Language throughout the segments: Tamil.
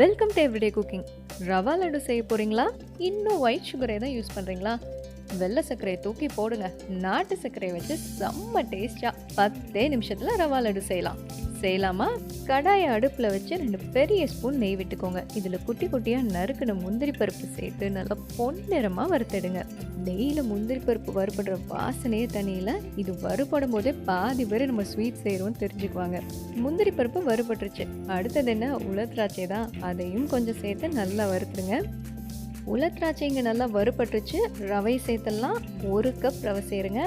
Welcome to everyday cooking. Rava laddu செய்ய போறீங்களா? இன்னும் ஒயிட் சுகரே தான் யூஸ் பண்றீங்களா? வெள்ளை சர்க்கரையை தூக்கி போடுங்க. நாட்டு சர்க்கரையை வச்சு செம்ம டேஸ்டா 10 நிமிஷத்துல ரவா லட்டு செய்யலாம். செய்யலாமா? கடாயை அடுப்பில் வச்சு 2 பெரிய ஸ்பூன் நெய் விட்டுக்கோங்க. இதில் குட்டி குட்டியாக நறுக்கின முந்திரி பருப்பு சேர்த்து நல்லா பொன்னிறமாக வறுத்தெடுங்க. நெய்யில் முந்திரி பருப்பு வறுபடுற வாசனையே தனியில். இது வறுபடும் போதே பாதி பேர் நம்ம ஸ்வீட் செய்கிறோம்னு தெரிஞ்சுக்குவாங்க. முந்திரி பருப்பு வறுபட்டுருச்சு. அடுத்தது என்ன? உலர்திராட்சை தான். அதையும் கொஞ்சம் சேர்த்து நல்லா வறுத்துடுங்க. உலர்திராட்சை இங்கே நல்லா வறுபட்டுருச்சு. ரவை சேர்த்துடலாம். 1 கப் ரவை சேருங்க.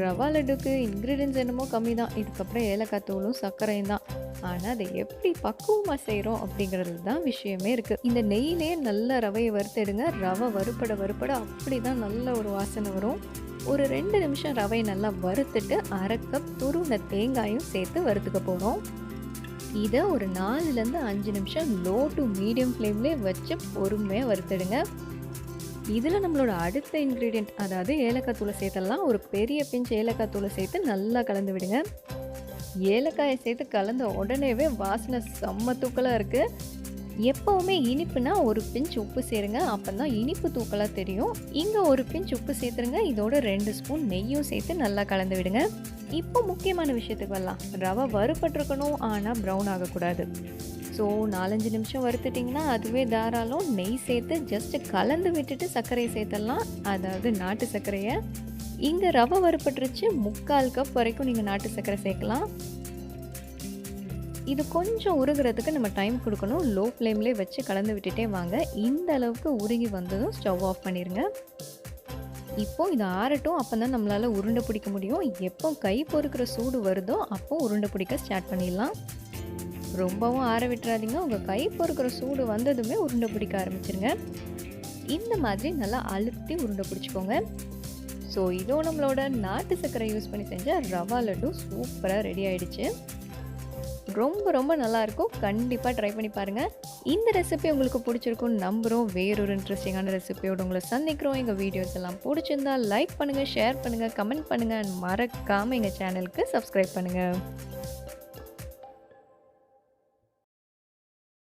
ரவா லட்டுக்கு இன்க்ரீடியன்ஸ் என்னமோ கம்மி தான். இதுக்கப்புறம் ஏலக்காய் தூளும் சர்க்கரையும் தான். ஆனால் அதை எப்படி பக்குவமாக செய்கிறோம் அப்படிங்கிறது தான் விஷயமே இருக்குது. இந்த நெய்யிலே நல்ல ரவையை வறுத்தெடுங்க. ரவை வறுப்பட அப்படி தான் நல்ல ஒரு வாசனை வரும். ஒரு 2 நிமிஷம் ரவையை நல்லா வறுத்துட்டு 1/2 கப் துருவின தேங்காயும் சேர்த்து வறுத்துக்க போகிறோம். இதை ஒரு 4லேருந்து 5 நிமிஷம் லோ டு மீடியம் ஃப்ளேம்லேயே வச்சு பொறுமையாக வறுத்தெடுங்க. இதில் நம்மளோட அடுத்த இன்க்ரீடியண்ட், அதாவது ஏலக்காய் தூளை சேர்த்தலாம். ஒரு பெரிய பிஞ்ச் ஏலக்காய் தூளை சேர்த்து நல்லா கலந்து விடுங்க. ஏலக்காயை சேர்த்து கலந்த உடனேவே வாசனை செம்ம தூக்கலாக இருக்குது. எப்போவுமே இனிப்புனா ஒரு பிஞ்ச் உப்பு சேருங்க. அப்போ தான் இனிப்பு தூக்கலாக தெரியும். இங்கே ஒரு பிஞ்ச் உப்பு சேர்த்துருங்க. இதோட 2 ஸ்பூன் நெய்யும் சேர்த்து நல்லா கலந்து விடுங்க. இப்போ முக்கியமான விஷயத்துக்கு வரலாம். ரவை வறுபட்டிருக்கணும், ஆனால் ப்ரௌன் ஆகக்கூடாது. ஸோ 4-5 நிமிஷம் வறுத்துட்டிங்கன்னா அதுவே தாராளம். நெய் சேர்த்து ஜஸ்ட்டு கலந்து விட்டுட்டு சர்க்கரையை சேர்த்துடலாம், அதாவது நாட்டு சர்க்கரையை. இங்கே ரவை வறுப்பட்டுருச்சு. 3/4 கப் வரைக்கும் நீங்கள் நாட்டு சர்க்கரை சேர்க்கலாம். இது கொஞ்சம் உருகிறதுக்கு நம்ம டைம் கொடுக்கணும். லோ ஃப்ளேம்லேயே வச்சு கலந்து விட்டுட்டே வாங்க. இந்த அளவுக்கு உருகி வந்ததும் ஸ்டவ் ஆஃப் பண்ணிடுங்க. இப்போது இது ஆறட்டும். அப்போ தான் நம்மளால் உருண்டை பிடிக்க முடியும். எப்போ கை பொறுக்கிற சூடு வருதோ அப்போ உருண்டை பிடிக்க ஸ்டார்ட் பண்ணிடலாம். ரொம்பவும் ஆற விட்டுறாதீங்க. உங்கள் கை பொறுக்கிற சூடு வந்ததுமே உருண்டை பிடிக்க ஆரம்பிச்சிருங்க. இந்த மாதிரி நல்லா அழுத்தி உருண்டை பிடிச்சிக்கோங்க. ஸோ இதோ நம்மளோட நாட்டு சர்க்கரை யூஸ் பண்ணி செஞ்ச ரவா லட்டு சூப்பராக ரெடி ஆகிடுச்சு. ரொம்ப நல்லாயிருக்கும். கண்டிப்பாக ட்ரை பண்ணி பாருங்கள். இந்த ரெசிபி உங்களுக்கு பிடிச்சிருக்கும்னு நம்புகிறோம். வேறொரு இன்ட்ரெஸ்டிங்கான ரெசிபியோடு உங்களை சந்திக்கிறோம். எங்கள் வீடியோஸ் எல்லாம் பிடிச்சிருந்தால் லைக் பண்ணுங்கள், ஷேர் பண்ணுங்கள், கமெண்ட் பண்ணுங்கள். மறக்காமல் எங்கள் சேனலுக்கு சப்ஸ்கிரைப் பண்ணுங்கள்.